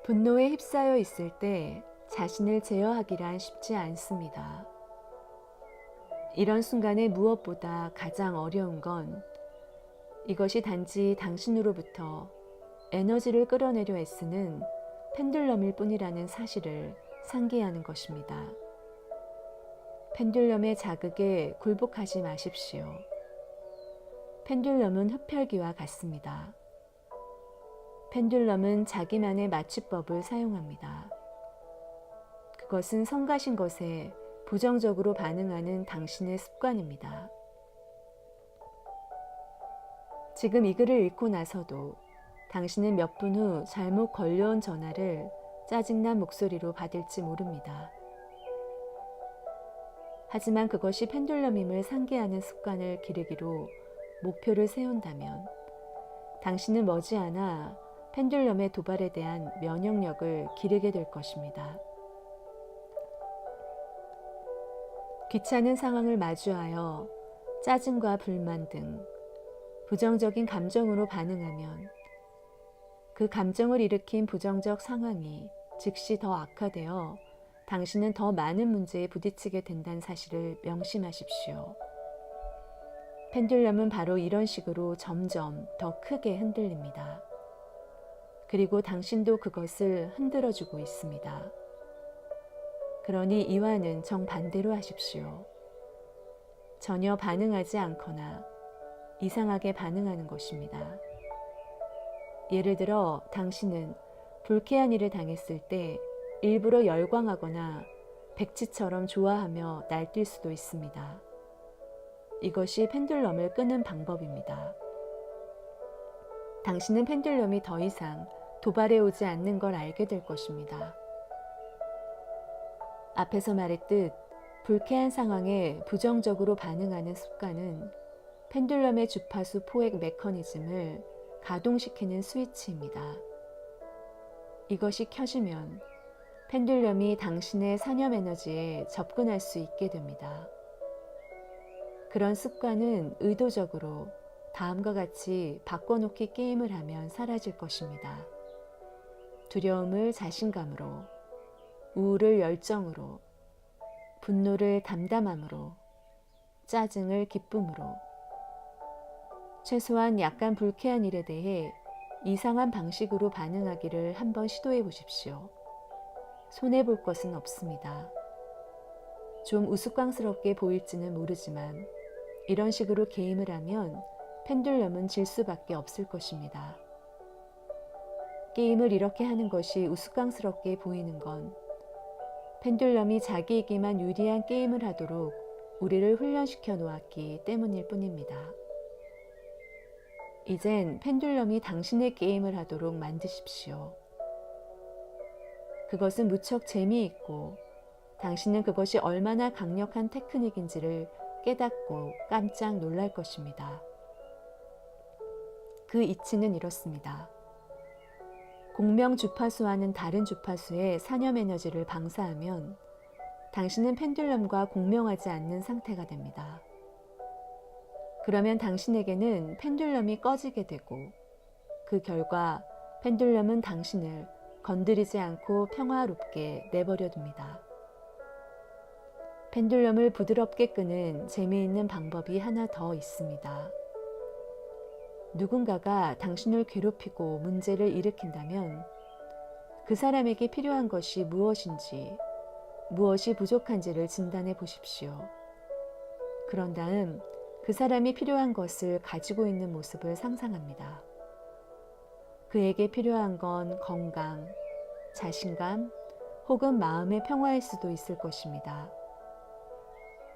분노에 휩싸여 있을 때 자신을 제어하기란 쉽지 않습니다. 이런 순간에 무엇보다 가장 어려운 건 이것이 단지 당신으로부터 에너지를 끌어내려 애쓰는 펜듈럼일 뿐이라는 사실을 상기하는 것입니다. 펜듈럼의 자극에 굴복하지 마십시오. 펜듈럼은 흡혈귀와 같습니다. 펜듈럼은 자기만의 맞춤법을 사용합니다. 그것은 성가신 것에 부정적으로 반응하는 당신의 습관입니다. 지금 이 글을 읽고 나서도 당신은 몇 분 후 잘못 걸려온 전화를 짜증난 목소리로 받을지 모릅니다. 하지만 그것이 펜듈럼임을 상기하는 습관을 기르기로 목표를 세운다면 당신은 머지않아 펜듈럼의 도발에 대한 면역력을 기르게 될 것입니다. 귀찮은 상황을 마주하여 짜증과 불만 등 부정적인 감정으로 반응하면 그 감정을 일으킨 부정적 상황이 즉시 더 악화되어 당신은 더 많은 문제에 부딪히게 된다는 사실을 명심하십시오. 펜듈럼은 바로 이런 식으로 점점 더 크게 흔들립니다. 그리고 당신도 그것을 흔들어주고 있습니다. 그러니 이와는 정반대로 하십시오. 전혀 반응하지 않거나 이상하게 반응하는 것입니다. 예를 들어 당신은 불쾌한 일을 당했을 때 일부러 열광하거나 백지처럼 좋아하며 날뛸 수도 있습니다. 이것이 펜듈럼을 끄는 방법입니다. 당신은 펜듈럼이 더 이상 도발해 오지 않는 걸 알게 될 것입니다. 앞에서 말했듯 불쾌한 상황에 부정적으로 반응하는 습관은 펜듈럼의 주파수 포획 메커니즘을 가동시키는 스위치입니다. 이것이 켜지면 펜듈럼이 당신의 산염 에너지에 접근할 수 있게 됩니다. 그런 습관은 의도적으로 다음과 같이 바꿔놓기 게임을 하면 사라질 것입니다. 두려움을 자신감으로, 우울을 열정으로, 분노를 담담함으로, 짜증을 기쁨으로, 최소한 약간 불쾌한 일에 대해 이상한 방식으로 반응하기를 한번 시도해 보십시오. 손해볼 것은 없습니다. 좀 우스꽝스럽게 보일지는 모르지만 이런 식으로 게임을 하면 펜듈럼은 질 수밖에 없을 것입니다. 게임을 이렇게 하는 것이 우스꽝스럽게 보이는 건 펜듈럼이 자기에게만 유리한 게임을 하도록 우리를 훈련시켜 놓았기 때문일 뿐입니다. 이젠 펜듈럼이 당신의 게임을 하도록 만드십시오. 그것은 무척 재미있고 당신은 그것이 얼마나 강력한 테크닉인지를 깨닫고 깜짝 놀랄 것입니다. 그 이치는 이렇습니다. 공명 주파수와는 다른 주파수의 산염 에너지를 방사하면 당신은 펜듈럼과 공명하지 않는 상태가 됩니다. 그러면 당신에게는 펜듈럼이 꺼지게 되고 그 결과 펜듈럼은 당신을 건드리지 않고 평화롭게 내버려 둡니다. 펜듈럼을 부드럽게 끄는 재미있는 방법이 하나 더 있습니다. 누군가가 당신을 괴롭히고 문제를 일으킨다면 그 사람에게 필요한 것이 무엇인지, 무엇이 부족한지를 진단해 보십시오. 그런 다음 그 사람이 필요한 것을 가지고 있는 모습을 상상합니다. 그에게 필요한 건 건강, 자신감, 혹은 마음의 평화일 수도 있을 것입니다.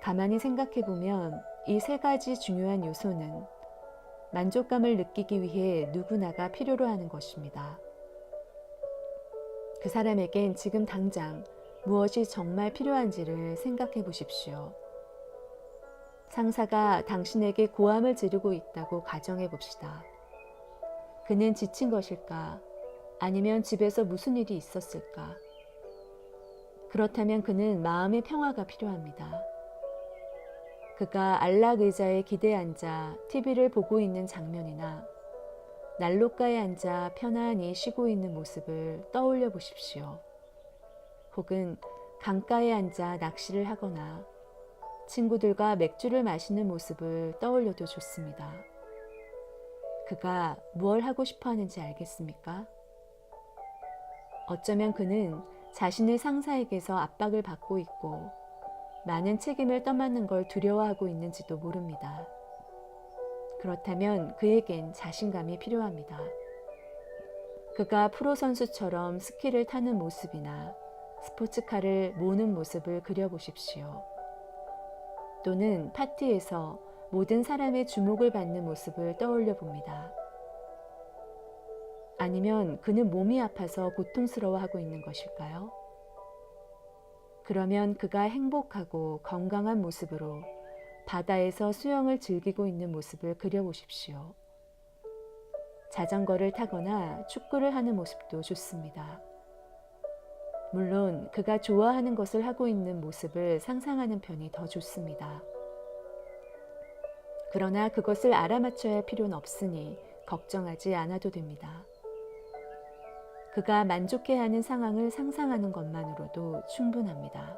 가만히 생각해 보면 이 세 가지 중요한 요소는 만족감을 느끼기 위해 누구나가 필요로 하는 것입니다. 그 사람에겐 지금 당장 무엇이 정말 필요한지를 생각해 보십시오. 상사가 당신에게 고함을 지르고 있다고 가정해 봅시다. 그는 지친 것일까? 아니면 집에서 무슨 일이 있었을까? 그렇다면 그는 마음의 평화가 필요합니다. 그가 안락 의자에 기대 앉아 TV를 보고 있는 장면이나 난로가에 앉아 편안히 쉬고 있는 모습을 떠올려 보십시오. 혹은 강가에 앉아 낚시를 하거나 친구들과 맥주를 마시는 모습을 떠올려도 좋습니다. 그가 무엇 하고 싶어 하는지 알겠습니까? 어쩌면 그는 자신의 상사에게서 압박을 받고 있고 많은 책임을 떠맡는 걸 두려워하고 있는지도 모릅니다. 그렇다면 그에겐 자신감이 필요합니다. 그가 프로 선수처럼 스키를 타는 모습이나 스포츠카를 모는 모습을 그려보십시오. 또는 파티에서 모든 사람의 주목을 받는 모습을 떠올려 봅니다. 아니면 그는 몸이 아파서 고통스러워하고 있는 것일까요? 그러면 그가 행복하고 건강한 모습으로 바다에서 수영을 즐기고 있는 모습을 그려보십시오. 자전거를 타거나 축구를 하는 모습도 좋습니다. 물론 그가 좋아하는 것을 하고 있는 모습을 상상하는 편이 더 좋습니다. 그러나 그것을 알아맞혀야 할 필요는 없으니 걱정하지 않아도 됩니다. 그가 만족해하는 상황을 상상하는 것만으로도 충분합니다.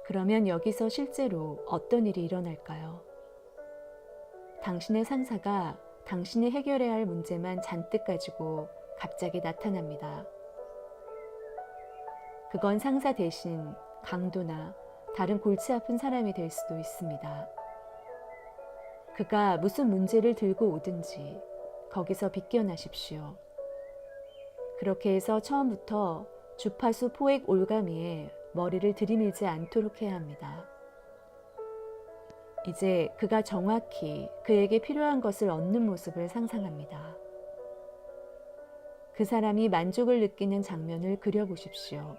그러면 여기서 실제로 어떤 일이 일어날까요? 당신의 상사가 당신이 해결해야 할 문제만 잔뜩 가지고 갑자기 나타납니다. 그건 상사 대신 강도나 다른 골치 아픈 사람이 될 수도 있습니다. 그가 무슨 문제를 들고 오든지 거기서 비껴나십시오. 그렇게 해서 처음부터 주파수 포획 올가미에 머리를 들이밀지 않도록 해야 합니다. 이제 그가 정확히 그에게 필요한 것을 얻는 모습을 상상합니다. 그 사람이 만족을 느끼는 장면을 그려보십시오.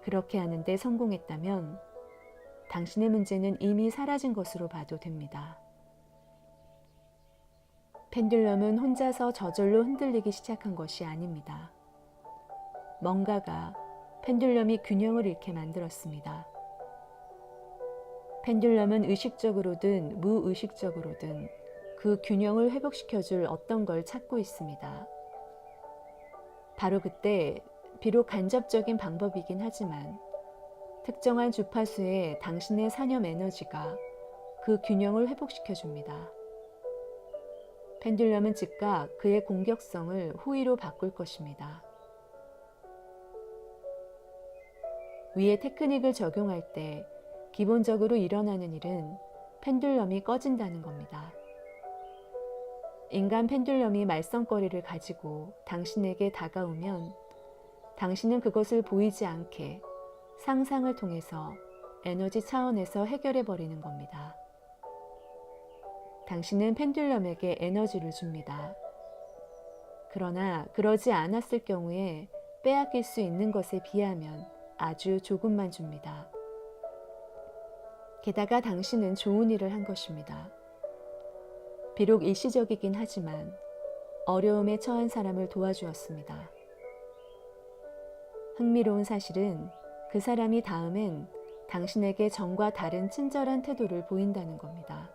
그렇게 하는데 성공했다면 당신의 문제는 이미 사라진 것으로 봐도 됩니다. 펜듈럼은 혼자서 저절로 흔들리기 시작한 것이 아닙니다. 뭔가가 펜듈럼이 균형을 잃게 만들었습니다. 펜듈럼은 의식적으로든 무의식적으로든 그 균형을 회복시켜줄 어떤 걸 찾고 있습니다. 바로 그때 비록 간접적인 방법이긴 하지만 특정한 주파수의 당신의 산염 에너지가 그 균형을 회복시켜줍니다. 펜듈럼은 즉각 그의 공격성을 호의로 바꿀 것입니다. 위의 테크닉을 적용할 때 기본적으로 일어나는 일은 펜듈럼이 꺼진다는 겁니다. 인간 펜듈럼이 말썽거리를 가지고 당신에게 다가오면 당신은 그것을 보이지 않게 상상을 통해서 에너지 차원에서 해결해 버리는 겁니다. 당신은 펜듈럼에게 에너지를 줍니다. 그러나 그러지 않았을 경우에 빼앗길 수 있는 것에 비하면 아주 조금만 줍니다. 게다가 당신은 좋은 일을 한 것입니다. 비록 일시적이긴 하지만 어려움에 처한 사람을 도와주었습니다. 흥미로운 사실은 그 사람이 다음엔 당신에게 전과 다른 친절한 태도를 보인다는 겁니다.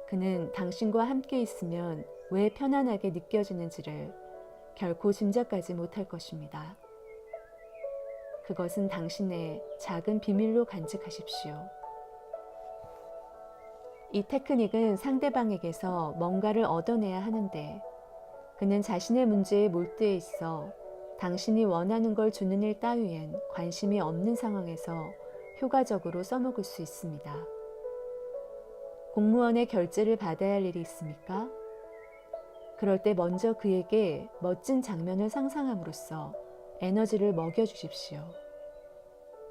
그는 당신과 함께 있으면 왜 편안하게 느껴지는지를 결코 짐작하지 못할 것입니다. 그것은 당신의 작은 비밀로 간직하십시오. 이 테크닉은 상대방에게서 뭔가를 얻어내야 하는데 그는 자신의 문제에 몰두해 있어 당신이 원하는 걸 주는 일 따위엔 관심이 없는 상황에서 효과적으로 써먹을 수 있습니다. 공무원의 결제를 받아야 할 일이 있습니까? 그럴 때 먼저 그에게 멋진 장면을 상상함으로써 에너지를 먹여주십시오.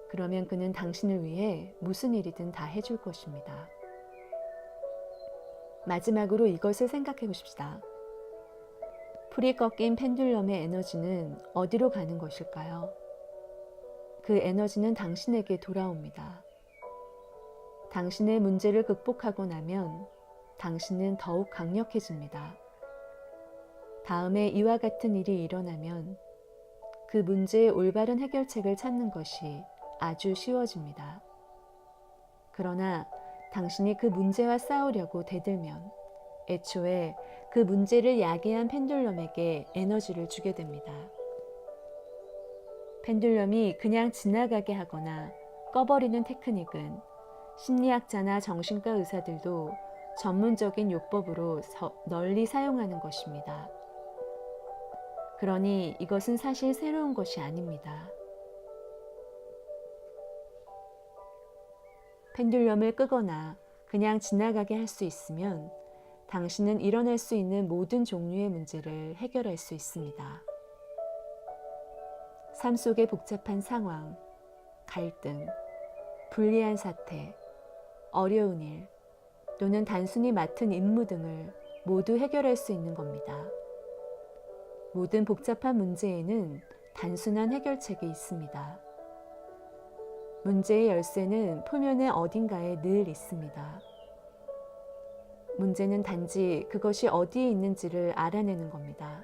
그러면 그는 당신을 위해 무슨 일이든 다 해줄 것입니다. 마지막으로 이것을 생각해 보십시다. 풀이 꺾인 펜듈럼의 에너지는 어디로 가는 것일까요? 그 에너지는 당신에게 돌아옵니다. 당신의 문제를 극복하고 나면 당신은 더욱 강력해집니다. 다음에 이와 같은 일이 일어나면 그 문제의 올바른 해결책을 찾는 것이 아주 쉬워집니다. 그러나 당신이 그 문제와 싸우려고 대들면 애초에 그 문제를 야기한 펜듈럼에게 에너지를 주게 됩니다. 펜듈럼이 그냥 지나가게 하거나 꺼버리는 테크닉은 심리학자나 정신과 의사들도 전문적인 요법으로 널리 사용하는 것입니다. 그러니 이것은 사실 새로운 것이 아닙니다. 펜듈럼을 끄거나 그냥 지나가게 할 수 있으면 당신은 일어날 수 있는 모든 종류의 문제를 해결할 수 있습니다. 삶 속의 복잡한 상황, 갈등, 불리한 사태, 어려운 일, 또는 단순히 맡은 임무 등을 모두 해결할 수 있는 겁니다. 모든 복잡한 문제에는 단순한 해결책이 있습니다. 문제의 열쇠는 표면의 어딘가에 늘 있습니다. 문제는 단지 그것이 어디에 있는지를 알아내는 겁니다.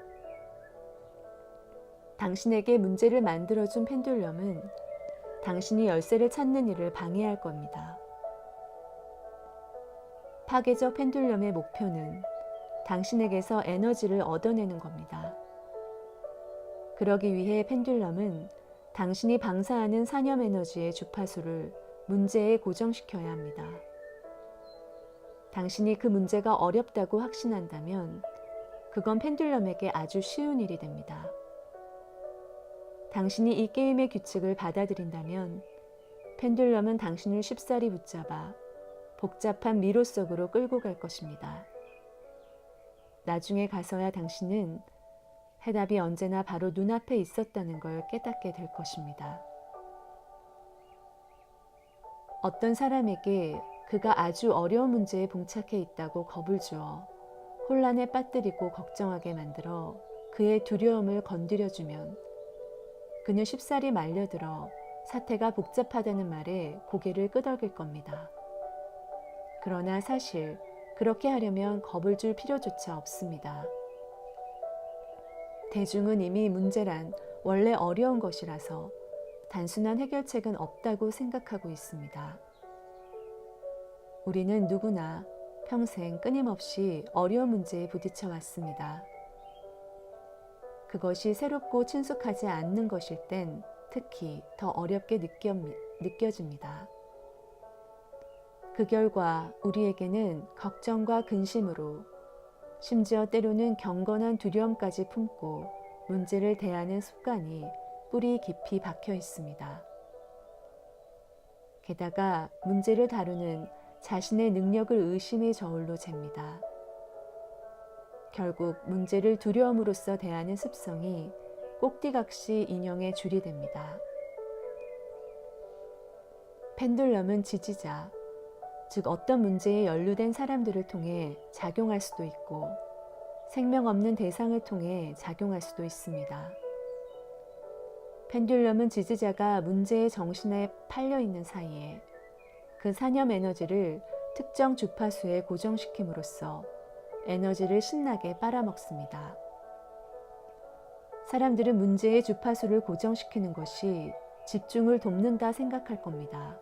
당신에게 문제를 만들어준 펜듈럼은 당신이 열쇠를 찾는 일을 방해할 겁니다. 파괴적 펜듈럼의 목표는 당신에게서 에너지를 얻어내는 겁니다. 그러기 위해 펜듈럼은 당신이 방사하는 산염 에너지의 주파수를 문제에 고정시켜야 합니다. 당신이 그 문제가 어렵다고 확신한다면 그건 펜듈럼에게 아주 쉬운 일이 됩니다. 당신이 이 게임의 규칙을 받아들인다면 펜듈럼은 당신을 쉽사리 붙잡아 복잡한 미로 속으로 끌고 갈 것입니다. 나중에 가서야 당신은 해답이 언제나 바로 눈앞에 있었다는 걸 깨닫게 될 것입니다. 어떤 사람에게 그가 아주 어려운 문제에 봉착해 있다고 겁을 주어 혼란에 빠뜨리고 걱정하게 만들어 그의 두려움을 건드려주면 그는 쉽사리 말려들어 사태가 복잡하다는 말에 고개를 끄덕일 겁니다. 그러나 사실 그렇게 하려면 겁을 줄 필요조차 없습니다. 대중은 이미 문제란 원래 어려운 것이라서 단순한 해결책은 없다고 생각하고 있습니다. 우리는 누구나 평생 끊임없이 어려운 문제에 부딪혀 왔습니다. 그것이 새롭고 친숙하지 않는 것일 땐 특히 더 어렵게 느껴집니다. 그 결과 우리에게는 걱정과 근심으로 심지어 때로는 경건한 두려움까지 품고 문제를 대하는 습관이 뿌리 깊이 박혀 있습니다. 게다가 문제를 다루는 자신의 능력을 의심의 저울로 잽니다. 결국 문제를 두려움으로써 대하는 습성이 꼭지각시 인형의 줄이 됩니다. 펜듈럼은 지지자, 즉 어떤 문제에 연루된 사람들을 통해 작용할 수도 있고 생명 없는 대상을 통해 작용할 수도 있습니다. 펜듈럼은 지지자가 문제의 정신에 팔려 있는 사이에 그 산염 에너지를 특정 주파수에 고정시킴으로써 에너지를 신나게 빨아먹습니다. 사람들은 문제의 주파수를 고정시키는 것이 집중을 돕는다 생각할 겁니다.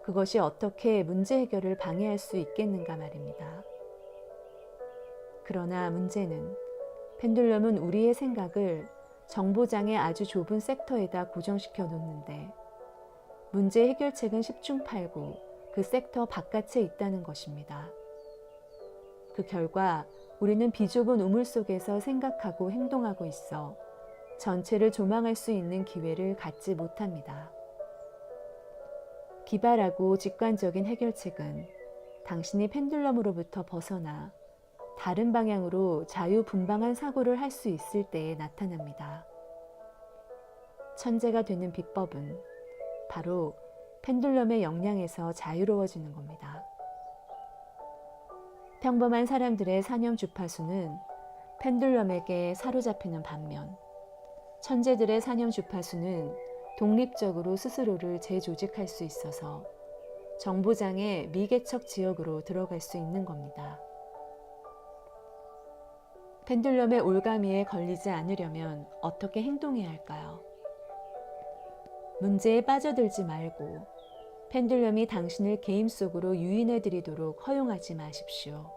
그것이 어떻게 문제 해결을 방해할 수 있겠는가 말입니다. 그러나 문제는 펜듈럼은 우리의 생각을 정보장의 아주 좁은 섹터에다 고정시켜 놓는데 문제 해결책은 십중팔구 그 섹터 바깥에 있다는 것입니다. 그 결과 우리는 비좁은 우물 속에서 생각하고 행동하고 있어 전체를 조망할 수 있는 기회를 갖지 못합니다. 기발하고 직관적인 해결책은 당신이 펜듈럼으로부터 벗어나 다른 방향으로 자유분방한 사고를 할 수 있을 때에 나타납니다. 천재가 되는 비법은 바로 펜듈럼의 영향에서 자유로워지는 겁니다. 평범한 사람들의 산염 주파수는 펜듈럼에게 사로잡히는 반면 천재들의 산염 주파수는 독립적으로 스스로를 재조직할 수 있어서 정보장의 미개척 지역으로 들어갈 수 있는 겁니다. 펜듈럼의 올가미에 걸리지 않으려면 어떻게 행동해야 할까요? 문제에 빠져들지 말고 펜듈럼이 당신을 게임 속으로 유인해 드리도록 허용하지 마십시오.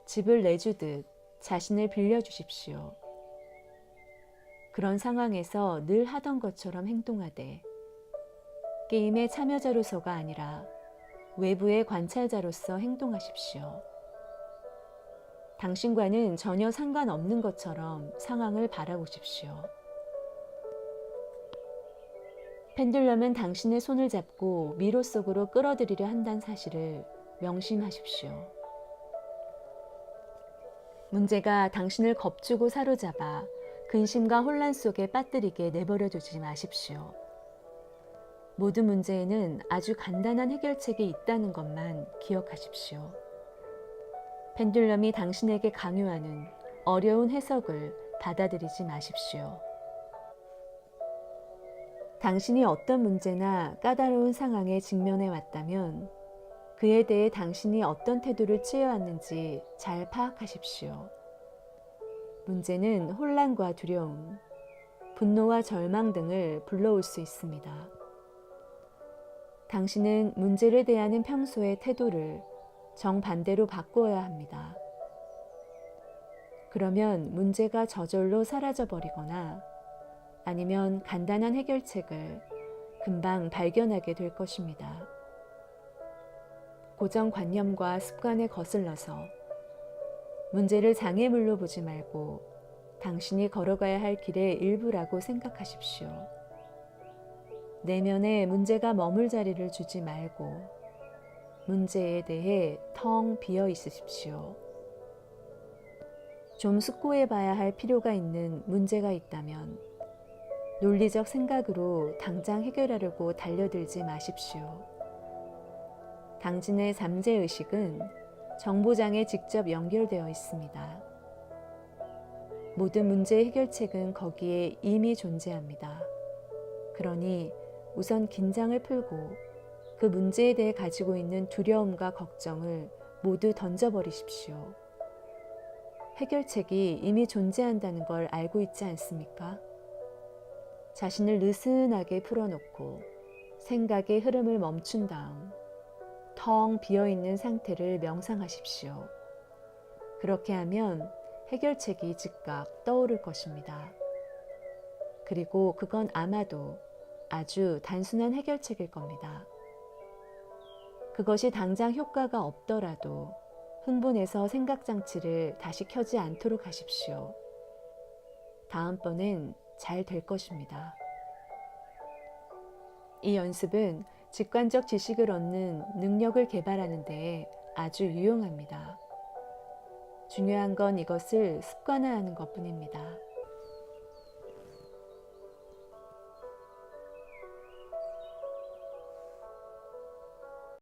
집을 내주듯 자신을 빌려주십시오. 그런 상황에서 늘 하던 것처럼 행동하되 게임의 참여자로서가 아니라 외부의 관찰자로서 행동하십시오. 당신과는 전혀 상관없는 것처럼 상황을 바라보십시오. 펜듈럼은 당신의 손을 잡고 미로 속으로 끌어들이려 한다는 사실을 명심하십시오. 문제가 당신을 겁주고 사로잡아 근심과 혼란 속에 빠뜨리게 내버려 두지 마십시오. 모든 문제에는 아주 간단한 해결책이 있다는 것만 기억하십시오. 펜듈럼이 당신에게 강요하는 어려운 해석을 받아들이지 마십시오. 당신이 어떤 문제나 까다로운 상황에 직면해 왔다면 그에 대해 당신이 어떤 태도를 취해왔는지 잘 파악하십시오. 문제는 혼란과 두려움, 분노와 절망 등을 불러올 수 있습니다. 당신은 문제를 대하는 평소의 태도를 정반대로 바꾸어야 합니다. 그러면 문제가 저절로 사라져버리거나 아니면 간단한 해결책을 금방 발견하게 될 것입니다. 고정관념과 습관에 거슬러서 문제를 장애물로 보지 말고 당신이 걸어가야 할 길의 일부라고 생각하십시오. 내면에 문제가 머물 자리를 주지 말고 문제에 대해 텅 비어 있으십시오. 좀 숙고해 봐야 할 필요가 있는 문제가 있다면 논리적 생각으로 당장 해결하려고 달려들지 마십시오. 당신의 잠재의식은 정보장에 직접 연결되어 있습니다. 모든 문제의 해결책은 거기에 이미 존재합니다. 그러니 우선 긴장을 풀고 그 문제에 대해 가지고 있는 두려움과 걱정을 모두 던져버리십시오. 해결책이 이미 존재한다는 걸 알고 있지 않습니까? 자신을 느슨하게 풀어놓고 생각의 흐름을 멈춘 다음 텅 비어있는 상태를 명상하십시오. 그렇게 하면 해결책이 즉각 떠오를 것입니다. 그리고 그건 아마도 아주 단순한 해결책일 겁니다. 그것이 당장 효과가 없더라도 흥분해서 생각장치를 다시 켜지 않도록 하십시오. 다음번엔 잘 될 것입니다. 이 연습은 직관적 지식을 얻는 능력을 개발하는 데 아주 유용합니다. 중요한 건 이것을 습관화하는 것뿐입니다.